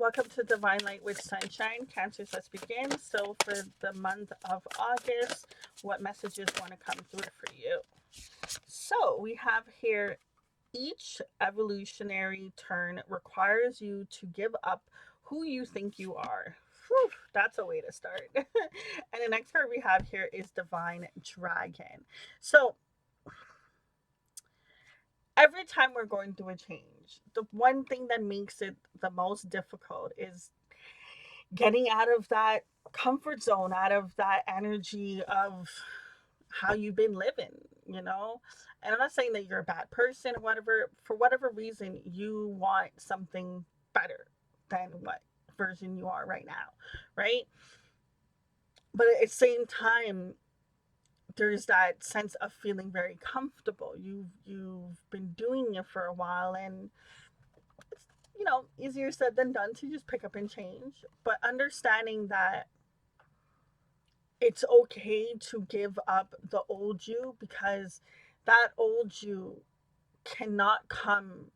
Welcome to Divine Light with Sunshine. Cancers, let's begin. So, for the month of August, what messages want to come through for you? So, we have here each evolutionary turn requires you to give up who you think you are. Whew, that's a way to start. And the next card we have here is Divine Dragon. So, every time we're going through a change, the one thing that makes it the most difficult is getting out of that comfort zone, out of that energy of how you've been living, you know? And I'm not saying that you're a bad person or whatever. For whatever reason, you want something better than what version you are right now, right? But at the same time, there's that sense of feeling very comfortable. You've been doing it for a while, and it's, easier said than done to just pick up and change. But understanding that it's okay to give up the old you, because that old you cannot come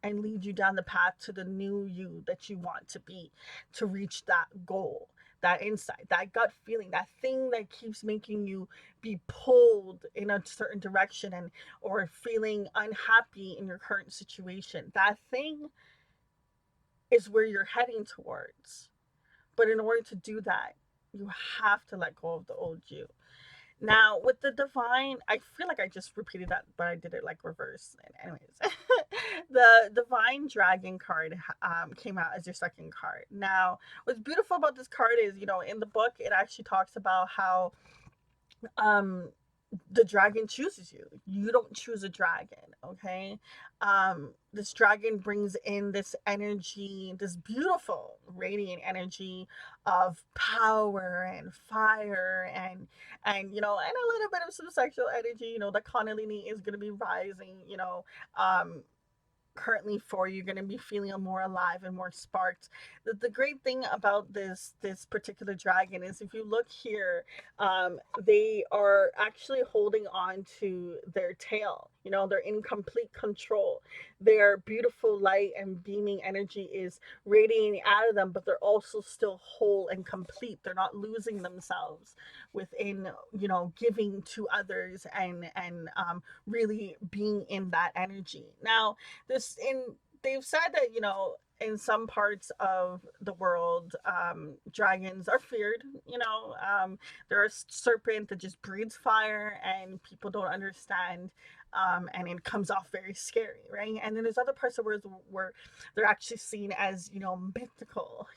and lead you down the path to the new you that you want to be, to reach that goal, that insight, that gut feeling, that thing that keeps making you be pulled in a certain direction, and or feeling unhappy in your current situation. That thing is where you're heading towards. But in order to do that, you have to let go of the old you. Now, with the divine, I feel like I just repeated that, but I did it like reverse. And anyways, the divine dragon card came out as your second card. Now, what's beautiful about this card is, in the book, it actually talks about how um the dragon chooses you. You don't choose a dragon, okay? This dragon brings in this energy, this beautiful radiant energy of power and fire, and a little bit of some sexual energy. The Kundalini is going to be rising, um currently for you. You're going to be feeling more alive and more sparked. The great thing about this particular dragon is, if you look here, they are actually holding on to their tail. They're in complete control. Their beautiful light and beaming energy is radiating out of them, but they're also still whole and complete. They're not losing themselves within, giving to others, and really being in that energy. Now, this in they've said that, in some parts of the world, dragons are feared. There are serpent that just breathes fire, and people don't understand, and it comes off very scary, right? And then there's other parts of the world where they're actually seen as, mythical.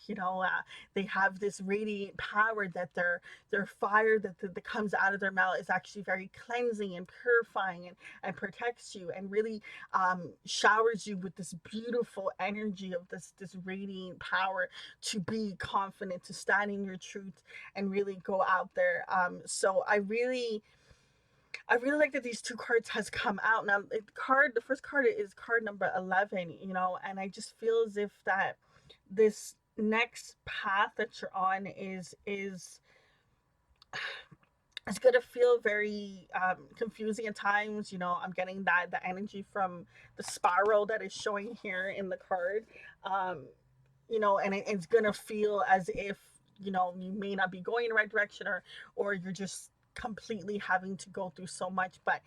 They have this radiant power, that their fire that comes out of their mouth is actually very cleansing and purifying, and protects you, and really showers you with this beautiful energy of this radiant power to be confident, to stand in your truth, and really go out there. So I really like that these two cards has come out now. The first card is card number 11. And I just feel as if that this next path that you're on is it's gonna feel very confusing at times. I'm getting that the energy from the spiral that is showing here in the card. Um, and it's gonna feel as if, you may not be going in the right direction, or you're just completely having to go through so much. But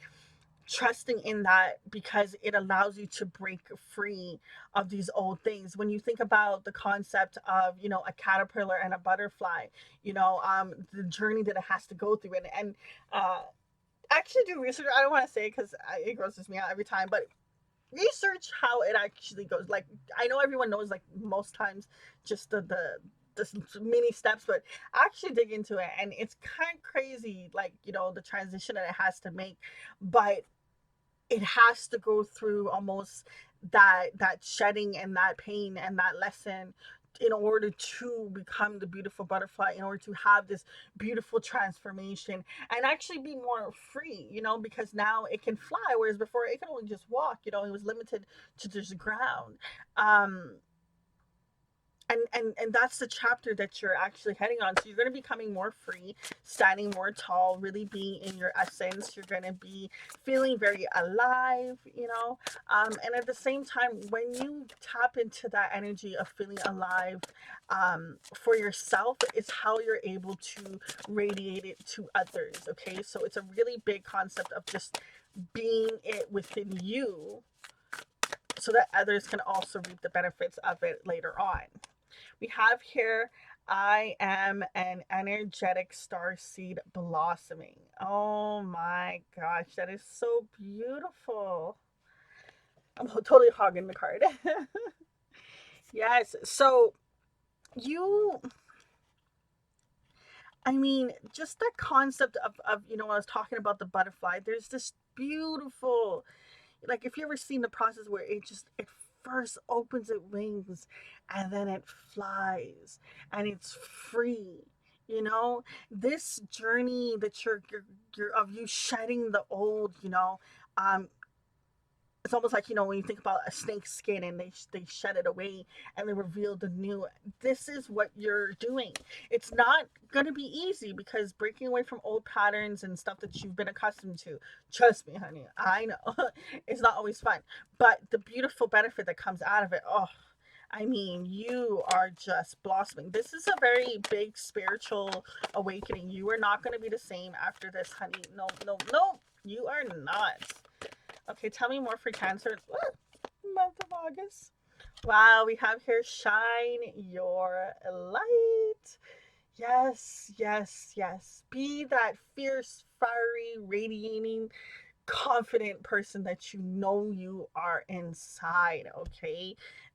trusting in that, because it allows you to break free of these old things. When you think about the concept of, a caterpillar and a butterfly, the journey that it has to go through, and actually do research. I don't want to say, because it grosses me out every time, but research how it actually goes. Like, I know everyone knows, like, most times, just the mini steps, but actually dig into it, and it's kind of crazy, like, the transition that it has to make. But it has to go through almost that shedding and that pain and that lesson, in order to become the beautiful butterfly, in order to have this beautiful transformation, and actually be more free, because now it can fly, whereas before it could only just walk. It was limited to just ground. um And that's the chapter that you're actually heading on. So you're going to be becoming more free, standing more tall, really being in your essence. You're going to be feeling very alive, and at the same time, when you tap into that energy of feeling alive, for yourself, it's how you're able to radiate it to others. Okay, so it's a really big concept of just being it within you, so that others can also reap the benefits of it later on. We have here, I am an energetic star seed blossoming. Oh my gosh, that is so beautiful. I'm totally hogging the card. Yes. So you, I mean, just that concept of, when I was talking about the butterfly, there's this beautiful, like, if you ever seen the process where it first opens its wings and then it flies and it's free, this journey that you're of you shedding the old, um it's almost like, when you think about a snake's skin and they shed it away and they reveal the new. This is what you're doing. It's not going to be easy, because breaking away from old patterns and stuff that you've been accustomed to, trust me, honey, I know, it's not always fun. But the beautiful benefit that comes out of it, oh, I mean, you are just blossoming. This is a very big spiritual awakening. You are not going to be the same after this, honey. No, no, no, you are not. Okay, tell me more for Cancer. Month of August. Wow, we have here shine your light. Yes, yes, yes. Be that fierce, fiery, radiating, confident person that you know you are inside, okay?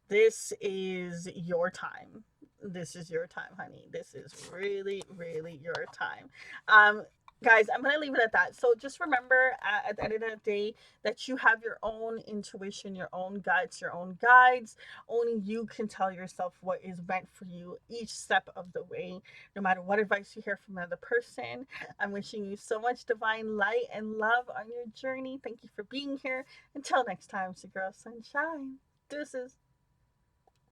This is your time. This is your time, honey. This is really, really your time. Um, Guys, I'm going to leave it at that. So just remember, at the end of the day, that you have your own intuition, your own guides, your own guides. Only you can tell yourself what is meant for you each step of the way, no matter what advice you hear from another person. I'm wishing you so much divine light and love on your journey. Thank you for being here. Until next time, it's your girl Sunshine. Deuces.